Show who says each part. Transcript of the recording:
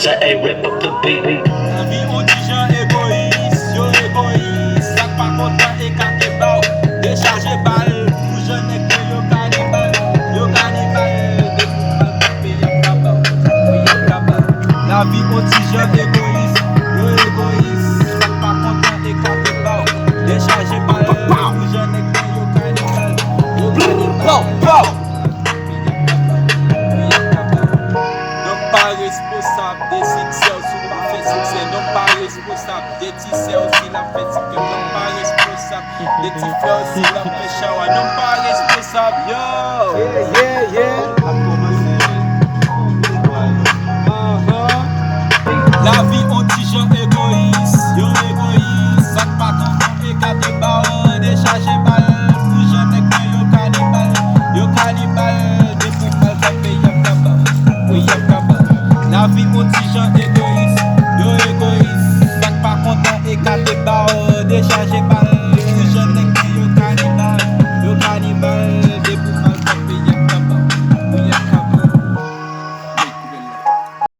Speaker 1: Ganja, hey, rip up the beat.
Speaker 2: La vie on dit gens égoïstes, yo égoïstes. Sak pa kontan e kate baw, décharge bal. Pou jen ek yo kanibal, de pou mal kape yap kabaw, yap kabaw. La vie on dit gens égoïstes, yo égoïstes. Sak pa kontan e kate baw, décharge bal. Pou jen ek yo kanibal, responsable des succès si pas fait succès, non pas responsable des tissés aussi la fait succès, non pas responsable des petits frères aussi la fait shower, non pas responsable, yo.